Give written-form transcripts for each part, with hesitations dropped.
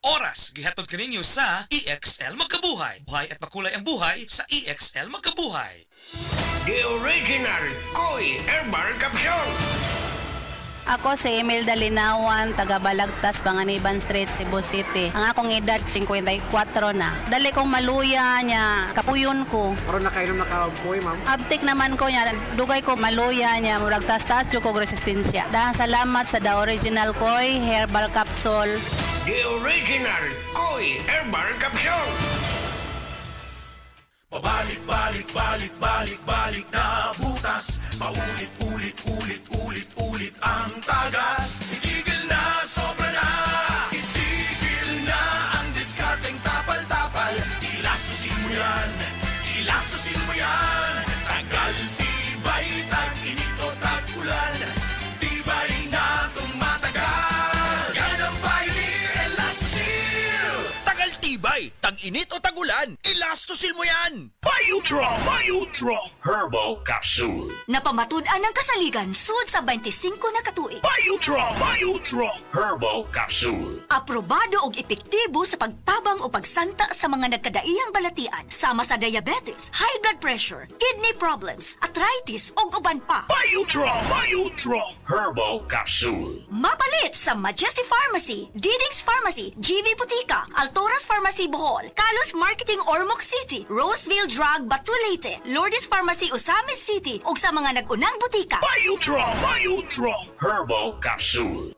Oras gihatod kaninyo sa EXL Magkabuhay. Buhay at makulay ang buhay sa EXL Magkabuhay. The original Koi Herbal Capsule. Ako si Emil Dalinawan, taga Balagtas, Panganiban Street, Cebu City. Ang akong edad, 54 na. Dali kong maluya niya, kapuyon ko. Karon na kayo nakabuhay, ma'am. Abtik naman ko niya, dugay ko maluya niya, murag tas-tas yung kong resistensya. Dahil salamat sa The Original Koi Herbal Capsule. The original Koi Herbal Capsule. Pabalik-balik na butas. Paulit-ulit ang tagas. Itigil na, sobra na. Itigil na ang diskarteng tapal-tapal. Ilastusin mo yan. Tagal, tibay, tag-init o tag-ulan. Tibay na tumatagal. Yan ang Pioneer Elastosil. Tagal tibay, tag-init o tag-ulan, ilastosil mo yan! Biodraw Herbal Capsule. Napamatud-an ng kasaligan sud sa 25 na katuig. Biodraw Herbal Capsule. Aprobado og epektibo sa pagtabang o pagsanta sa mga nagkadaiyang balatian sama sa diabetes, high blood pressure, kidney problems, arthritis ug uban pa. Biodraw Herbal Capsule. Mapalit sa Majesty Pharmacy, Diding's Pharmacy, GV Butika, Altoras Pharmacy Bohol, Kalos Marketing Ormoc City, Roseville Drug Batulete, Lourdes Pharmacy Osamis City ug sa mga nag-unang butika. Biodraw Herbal Capsule.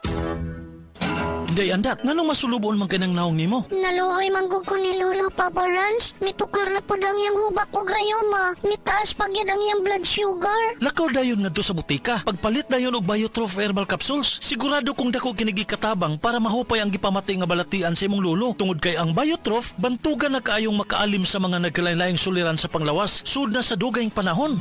Day andak, nganong masulubon man kanang naong nimo? Naluoy manggug ko ni Lolo, Papa Rans. Mitukar na po lang yung hubak ko gayoma. Mitaas pag yan ang yung blood sugar. Lakaw dayon ngadto sa butika. Pagpalit dayon og Biotrof Herbal Capsules, sigurado kung dako kinigi katabang para mahupay ang gipamatay nga balatian sa imong lolo. Tungod kay ang Biotrof, bantugan na kaayong makaalim sa mga nagkalain-laing suliran sa panglawas, sud na sa dugayng panahon.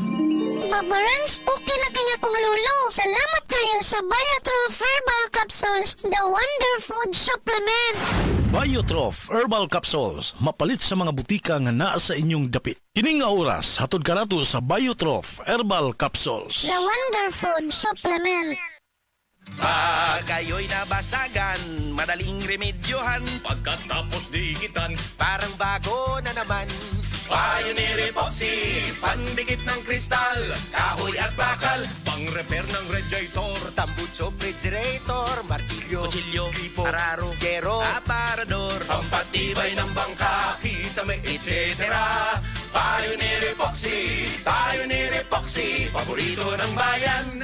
Papa Rans, okay na kaya kong Lolo. Salamat kayo sa Biotrof Herbal Capsules, the Wonder Food Supplement. Biotrof Herbal Capsules, mapalit sa mga butika nga naa sa inyong dapit. Kini nga oras, hatod kanato sa Biotrof Herbal Capsules. The Wonder Food Supplement. Pag kayo'y nabasagan, madaling remedyohan. Pagkatapos dikitan, Parang bago na naman. Pioneer Epoxy, pandikit ng kristal, kahoy at bakal, Pang-repair ng radiator, tambucho, refrigerator, martilyo, kutsilyo, gripo, araro, gero, aparador, pampatibay ng bangka, kisame, etc. Pioneer Epoxy, paborito ng bayan.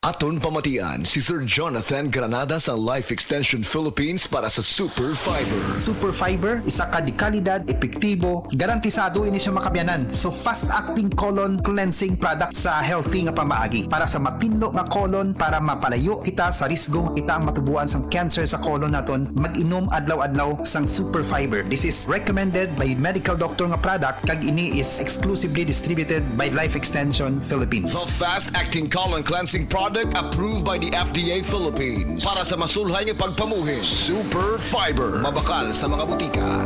Aton pamatian si Sir Jonathan Granada sa Life Extension Philippines para sa Super Fiber. Super Fiber, isa ka di kalidad, epektibo, garantisado ini siya makabiyanan. So fast-acting colon cleansing product sa healthy nga pamaagi para sa mapinlo nga colon para mapalayo kita sa risgo kita matubuan sang cancer sa colon naton. Mag-inom adlaw-adlaw sang Super Fiber. This is recommended by medical doctor nga product kag ini is exclusively distributed by Life Extension Philippines. The fast-acting colon cleansing product approved by the FDA Philippines para sa masulhay nga pagpamuhin. Super Fiber, mabakal sa mga butika.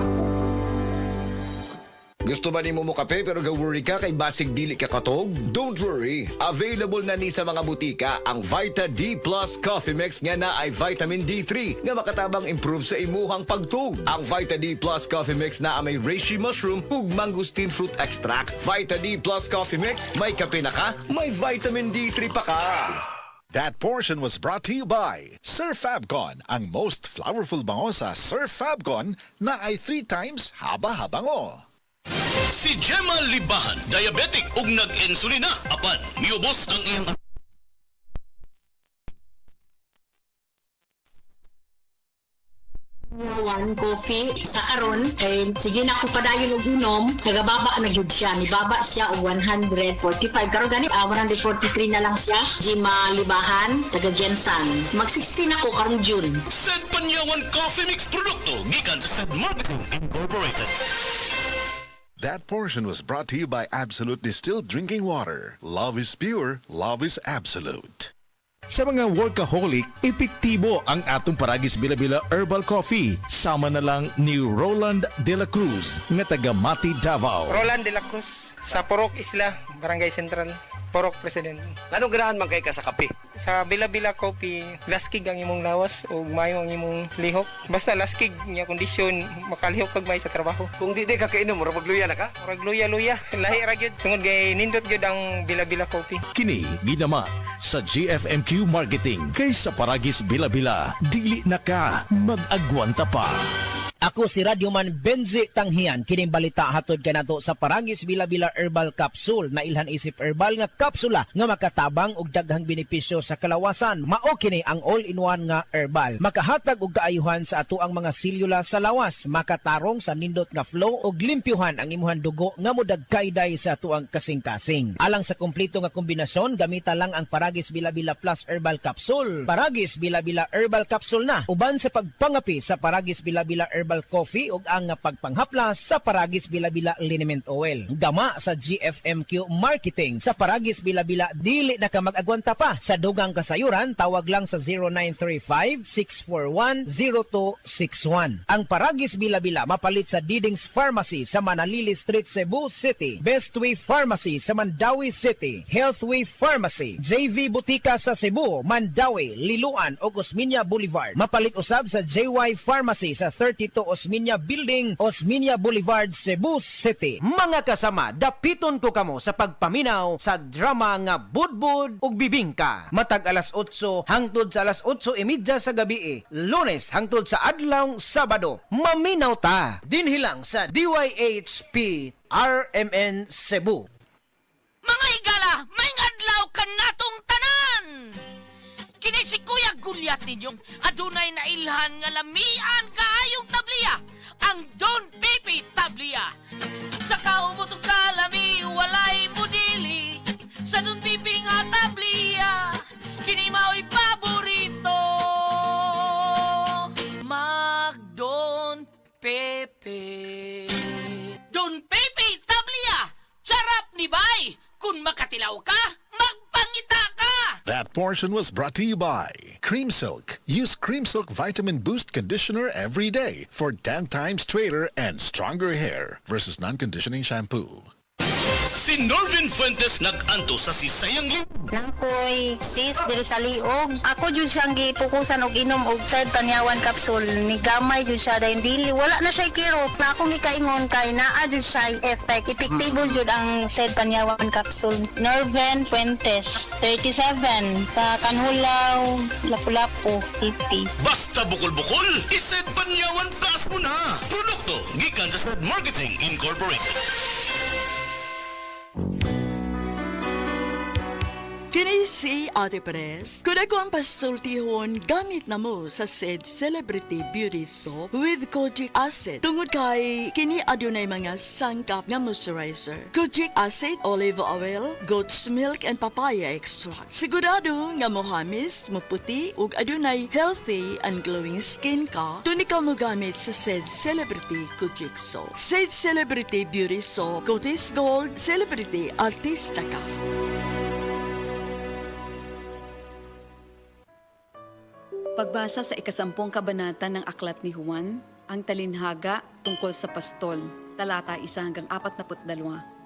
Gusto ba ni mo kape pero ga-worry ka kay basig dili ka katog? Don't worry, available na ni sa mga butika ang Vita D Plus Coffee Mix nga na ay vitamin D3 nga makatabang improve sa imuhang pagtug. Ang Vita D Plus Coffee Mix na may reishi mushroom ug mangosteen fruit extract. Vita D Plus Coffee Mix, may kape na ka, may vitamin D3 pa ka. That portion was brought to you by Sir Fabcon, ang most flowerful bango sa Sir Fabcon na ay 3 times haba-habango. Si Gemma Libahan, diabetic ug nag-insulina, apan miubos ang iyang One coffee sa karon kay sige na ko padayon og inom nagababa na gyud siya ni baba siya og 145 karon gani 143 na lang siya Gemma Libahan taga Jensan mag 16 ako karong June. Said Panyawan Coffee Mix produkto gikan sa Said Marketing Incorporated. That portion was brought to you by Absolute Distilled Drinking Water. Love is pure, love is absolute. Sa mga workaholic, epektibo ang atong Paragis Bila-Bila Herbal Coffee. Sama na lang ni Roland De La Cruz, nga taga Mati, Davao. Roland De La Cruz, sa Purok Isla, Barangay Central. Porok President. Anong ganahan man kay ka sa kape? Sa Bila-Bila Coffee, laskig ang imong lawas o mayo ang imong lihok. Basta laskig niya kondisyon, makalihok kag may sa trabaho. Kung di ka kainom, mura magluya na ka? Murag luya-luya, lahi ra gyud. Tungod kay nindot gyud ang Bila-Bila Coffee. Kini ginaman sa GFMQ Marketing kay sa Paragis Bila-Bila. Dili na ka mag-agwanta pa. Ako si Radyoman Benzi Tanghian. Kining balita hatod ka nato sa Paragis Bila-Bila Herbal Capsule na ilhan isip herbal nga kapsula nga makatabang og daghang benepisyo sa kalawasan. Mao kini ang all-in-one nga herbal. Makahatag og kaayuhan sa ato ang mga selula sa lawas, makatarong sa nindot nga flow og limpyuhan ang imuhang dugo nga modagkayday sa ato ang kasing-kasing. Alang sa kumpleto nga kombinasyon, gamita lang ang Paragis Bila-Bila Plus Herbal Capsule. Paragis Bila-Bila Herbal Capsule na uban sa pagpangapi sa Paragis Bila-Bila Herbal Coffee ug ang pagpanghaplas sa Paragis Bila-Bila Liniment Oil. Gama sa GFMQ Marketing sa Paragis Bila-Bila dili na ka mag-agwanta pa. Sa dugang kasayuran, tawag lang sa 0935-641-0261. Ang Paragis Bila-Bila mapalit sa Didings Pharmacy sa Manalili Street, Cebu City, Bestway Pharmacy sa Mandawi City, Healthway Pharmacy, JV Butika sa Cebu, Mandawi, Liloan ug Osmeña Boulevard. Mapalit usab sa JY Pharmacy sa 32 Osmeña Building, Osmeña Boulevard, Cebu City. Mga kasama, dapiton ko kamo sa pagpaminaw sa drama nga Budbud ug Bibingka. Matag alas 8 hangtod sa alas 8:30 sa gabi, Lunes hangtod sa adlaw Sabado. Maminaw ta dinhi lang sa DYHP RMN Cebu. Mga higala, may adlaw ka natong tanan! Kini si Kuya Gulyat ninyong adunay na ilhan nga lamian kaayong tabliya, ang Don Pepe Tabliya. Sa kaumutong kalami, walay mudili, sa Don Pepe nga tabliya, kini mao'y paborito. Mag Don Pepe. Don Pepe Tabliya, charap ni bay, kung makatilaw ka, magpangita ka! That portion was brought to you by Cream Silk. Use Cream Silk Vitamin Boost Conditioner every day for 10 times straighter and stronger hair versus non-conditioning shampoo. Si Norvin Fuentes nag-anto sa sisayang Nangkoy, sis, diri sa liog. Ako jud siyang gipukusan og inom og Side Panyawan capsule. Ni gamay jud siya dahil dili. Wala na siya kirot. Na akong gikaingon kay naa jud siya effect. Epektibo jud ang Side Panyawan capsule. Norvin Fuentes, 37. Sa Kanhulaw, Lapu-Lapu, 50. Basta bukol-bukol, ised Panyawan Plus mo na. Produkto, gikan sa Smart Marketing Incorporated. Kini si Ate Perez. Kung ako ang pasultihon, gamit na mo sa said Celebrity Beauty Soap with Kojic Acid. Tungod kay kini adunay mga sangkap nga moisturizer. Kojic Acid, olive oil, goat's milk, and papaya extract. Sigurado nga mohamis, maputi, ug adunay healthy and glowing skin ka, tuni ka mo gamit sa said Celebrity Kojic Soap. Said Celebrity Beauty Soap, Cotis Gold, Celebrity Artista ka. Pagbasa sa 10 kabanata ng Aklat ni Juan, ang talinhaga tungkol sa pastol, talata 1-42.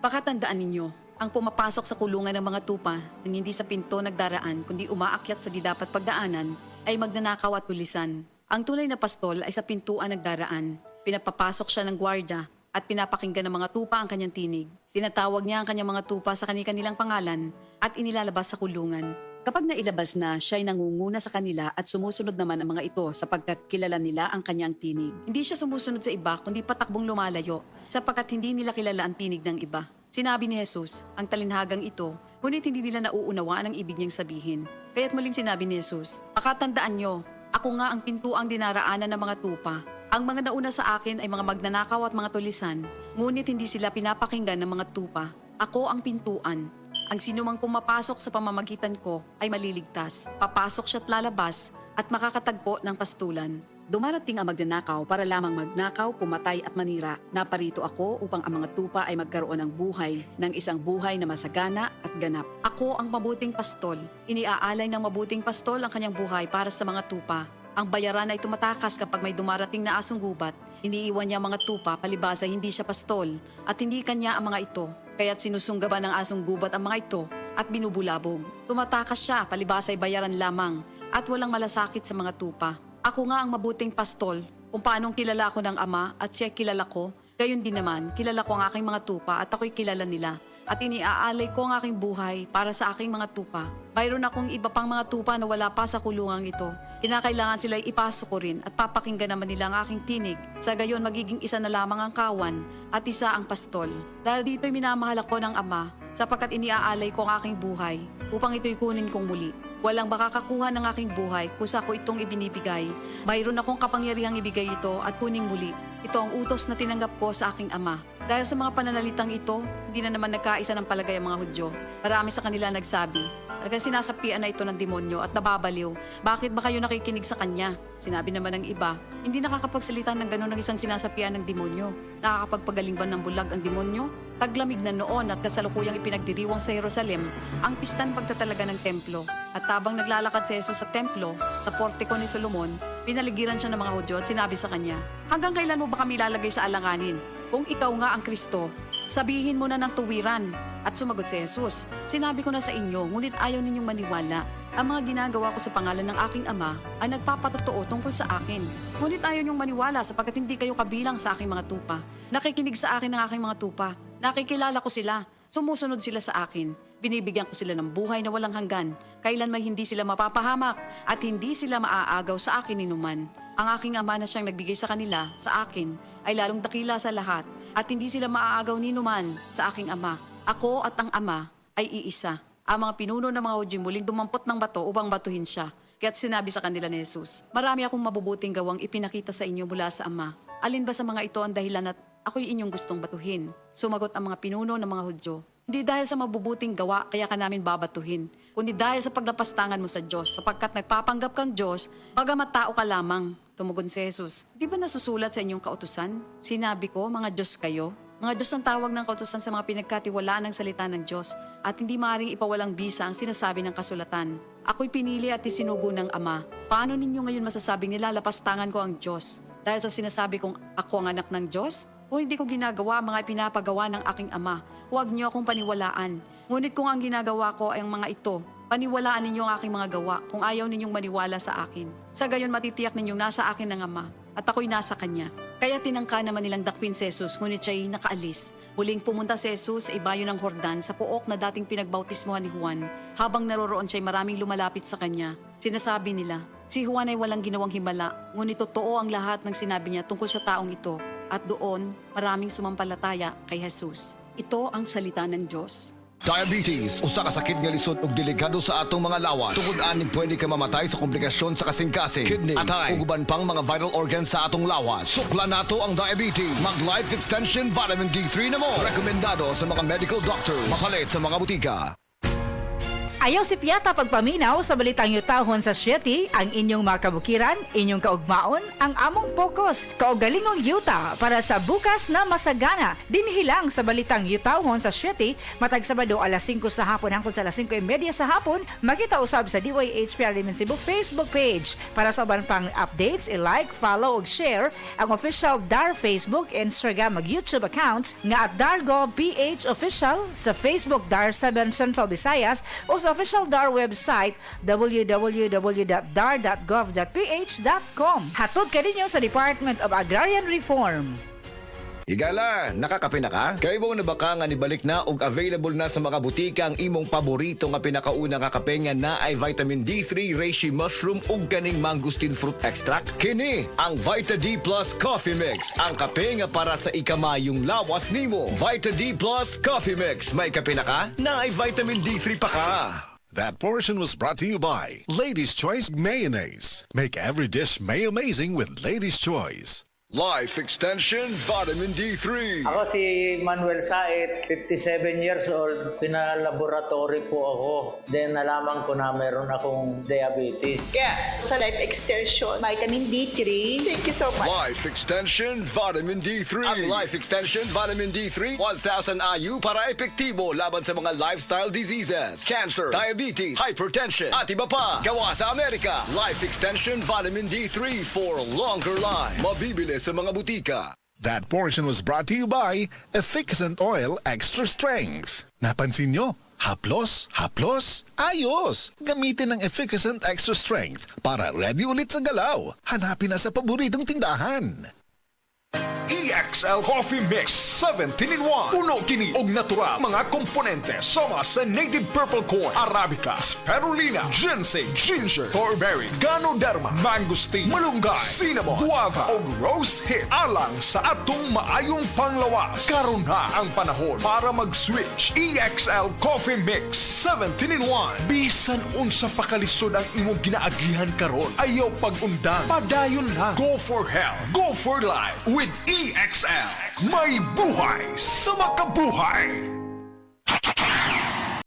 Pakatandaan ninyo, ang pumapasok sa kulungan ng mga tupa nang hindi sa pinto nagdaraan kundi umaakyat sa di dapat pagdaanan ay magnanakaw at tulisan. Ang tunay na pastol ay sa pintuan nagdaraan. Pinapapasok siya ng gwardya at pinapakinggan ng mga tupa ang kanyang tinig. Tinatawag niya ang kanyang mga tupa sa kanilang pangalan at inilalabas sa kulungan. Kapag nailabas na, siya ay nangunguna sa kanila at sumusunod naman ang mga ito sapagkat kilala nila ang kanyang tinig. Hindi siya sumusunod sa iba kundi patakbong lumalayo sapagkat hindi nila kilala ang tinig ng iba. Sinabi ni Jesus, ang talinhagang ito, ngunit hindi nila nauunawaan ang ibig niyang sabihin. Kaya't muling sinabi ni Jesus, pakatandaan nyo, ako nga ang pintuang dinaraanan ng mga tupa. Ang mga nauna sa akin ay mga magnanakaw at mga tulisan, ngunit hindi sila pinapakinggan ng mga tupa. Ako ang pintuan. Ang sinumang pumapasok sa pamamagitan ko ay maliligtas. Papasok siya't lalabas at makakatagpo ng pastulan. Dumarating ang magnanakaw para lamang magnakaw, pumatay at manira. Naparito ako upang ang mga tupa ay magkaroon ng buhay, ng isang buhay na masagana at ganap. Ako ang mabuting pastol. Iniaalay ng mabuting pastol ang kanyang buhay para sa mga tupa. Ang bayaran ay tumatakas kapag may dumarating na asong gubat. Iniiwan niya ang mga tupa palibasa hindi siya pastol at hindi kanya ang mga ito. Kaya't sinusunggaban ng asong gubat ang mga ito at binubulabog. Tumatakas siya, palibasay bayaran lamang at walang malasakit sa mga tupa. Ako nga ang mabuting pastol kung paanong kilala ako ng Ama at siya kilala ko. Gayon din naman, kilala ko ang aking mga tupa at ako'y kilala nila. At iniaalay ko ang aking buhay para sa aking mga tupa. Mayroon akong iba pang mga tupa na wala pa sa kulungang ito. Kinakailangan sila'y ipasok ko rin at papakinggan naman nila ang aking tinig. Sa gayon magiging isa na lamang ang kawan at isa ang pastol. Dahil dito'y minamahal ako ng Ama sapagkat iniaalay ko ang aking buhay upang ito'y kunin kong muli. Walang makakakuha ng aking buhay kusa ko itong ibinibigay. Mayroon akong kapangyarihang ibigay ito at kuning muli. Ito ang utos na tinanggap ko sa aking Ama. Dahil sa mga pananalitang ito, hindi na naman nagkaisa ng palagay ang mga Hudyo. Marami sa kanila nagsabi, talagang sinasapian na ito ng demonyo at nababaliw. Bakit ba kayo nakikinig sa kanya? Sinabi naman ng iba, hindi nakakapagsalita ng gano'n ng isang sinasapian ng demonyo. Nakakapagpagaling ba ng bulag ang demonyo? Taglamig na noon at kasalukuyang ipinagdiriwang sa Jerusalem ang pistan pagtatalaga ng templo. At tabang naglalakad si Jesus sa templo, sa portiko ni Solomon, pinaligiran siya ng mga Hudyo at sinabi sa kanya, hanggang kailan mo ba kami lalagay sa alanganin? Kung ikaw nga ang Kristo, sabihin mo na ng tuwiran. At sumagot si Jesus, sinabi ko na sa inyo, ngunit ayaw ninyong maniwala. Ang mga ginagawa ko sa pangalan ng aking Ama ay nagpapatotoo tungkol sa akin. Ngunit ayaw ninyong maniwala sapagkat hindi kayo kabilang sa aking mga tupa. Nakikinig sa akin ng aking mga tupa. Nakikilala ko sila. Sumusunod sila sa akin. Binibigyan ko sila ng buhay na walang hanggan. Kailan may hindi sila mapapahamak at hindi sila maaagaw sa akin ninuman. Ang aking Ama na siyang nagbigay sa kanila, sa akin, ay lalong dakila sa lahat at hindi sila maaagaw ninuman sa aking Ama. Ako at ang Ama ay iisa. Ang mga pinuno ng mga Hudyo muling dumampot ng bato upang batuhin siya. Kaya't sinabi sa kanila ni Jesus, marami akong mabubuting gawang ipinakita sa inyo mula sa Ama. Alin ba sa mga ito ang dahilan at ako'y inyong gustong batuhin? Sumagot ang mga pinuno ng mga Hudyo, hindi dahil sa mabubuting gawa kaya ka namin babatuhin, kundi dahil sa paglapastangan mo sa Diyos, sapagkat nagpapanggap kang Diyos, bagamat tao ka lamang. Tumugon si Jesus, di ba nasusulat sa inyong kautusan? Sinabi ko, mga Diyos kayo. Mga Diyos ang tawag ng kautusan sa mga pinagkatiwalaan ng salita ng Diyos at hindi maaaring ipawalang bisa ang sinasabi ng kasulatan. Ako'y pinili at isinugo ng Ama. Paano ninyo ngayon masasabing nilalapastangan ko ang Diyos? Dahil sa sinasabi kong ako ang anak ng Diyos? Kung hindi ko ginagawa ang mga pinapagawa ng aking Ama, huwag niyo akong paniwalaan. Ngunit kung ang ginagawa ko ay ang mga ito, paniwalaan ninyo ang aking mga gawa kung ayaw ninyong maniwala sa akin. Sa gayon matitiyak ninyong nasa akin ng Ama at ako'y nasa Kanya. Kaya tinangka naman nilang dakpin si Jesus ngunit siya'y nakaalis. Muling pumunta si Jesus sa ibayo ng Jordan sa puok na dating pinagbautismohan ni Juan. Habang naroroon siya'y maraming lumalapit sa kanya. Sinasabi nila, si Juan ay walang ginawang himala, ngunit totoo ang lahat ng sinabi niya tungkol sa taong ito. At doon, maraming sumampalataya kay Jesus. Ito ang salita ng Diyos. Diabetes, usa ka sakit nga lisod ug delikado sa atong mga lawas. Tungod aning pwede ka mamatay sa komplikasyon sa kasing-kasing, kidney, atay, ug uban pang mga vital organs sa atong lawas. Sukla nato ang diabetes. Mag Life Extension Vitamin D3 na mo. Rekomendado sa mga medical doctor. Mapalit sa mga butika. Ayaw si Piata pagpaminaw sa balitang yutahon sa Sieti, ang inyong mga kabukiran, inyong kaugmaon, ang among focus, kaugalingong yuta para sa bukas na masagana. Dinhilang sa balitang yutahon sa Sieti, matag Sabado alas 5 sa hapon hangtod sa alas 5:30 sa hapon, makita usab sa DYHPR Cebu Facebook page. Para sa uban pang updates, i-like, follow ug share ang official DAR Facebook, Instagram ug YouTube accounts nga at Dargo PH Official sa Facebook DAR 7 Central Visayas o sa official DAR website www.dar.gov.ph.com. Hatod ka ninyo sa Department of Agrarian Reform. Higala, nakakape na ka? Kay mo na baka nga nibalik na ug available na sa mga butika ang imong paborito nga pinakauna nga kape nga na ay vitamin D3, reishi mushroom ug kaning mangosteen fruit extract? Kini ang Vita D Plus Coffee Mix, ang kape nga para sa ikamayong lawas nimo. Vita D Plus Coffee Mix, may kape na ka? Na ay vitamin D3 pa ka. That portion was brought to you by Ladies' Choice Mayonnaise. Make every dish may amazing with Ladies' Choice. Life Extension Vitamin D3. Ako si Manuel Saet, 57 years old. Pinalaboratory po ako. Then nalaman ko na meron akong diabetes. Kaya sa Life Extension, Vitamin D3. Thank you so much. Life Extension Vitamin D3. Ang Life Extension Vitamin D3, 1,000 IU para epektibo laban sa mga lifestyle diseases, cancer, diabetes, hypertension, at iba pa. Gawa sa Amerika. Life Extension Vitamin D3 for longer life. Mabibili sa mga butika. That portion was brought to you by Efficacent Oil Extra Strength. Napansin nyo? Haplos, haplos, ayos! Gamitin ang Efficacent Extra Strength para ready ulit sa galaw. Hanapin na sa paboritong tindahan. EXL Coffee Mix 17-in-1. Puno kini og natural mga komponente sama sa native purple corn, arabica, spirulina, ginseng, ginger, thornberry, ganoderma, mangosteen, malunggay, cinnamon, guava ug rose hip alang sa atong maayong panglawas. Karon na ang panahon para mag-switch. EXL Coffee Mix 17-in-1. Bisan unsa pa kalisod ang imong ginaagihan karon, ayaw pag-undang. Padayon lang. Go for health. Go for life with EXL. May buhay sa makabuhay.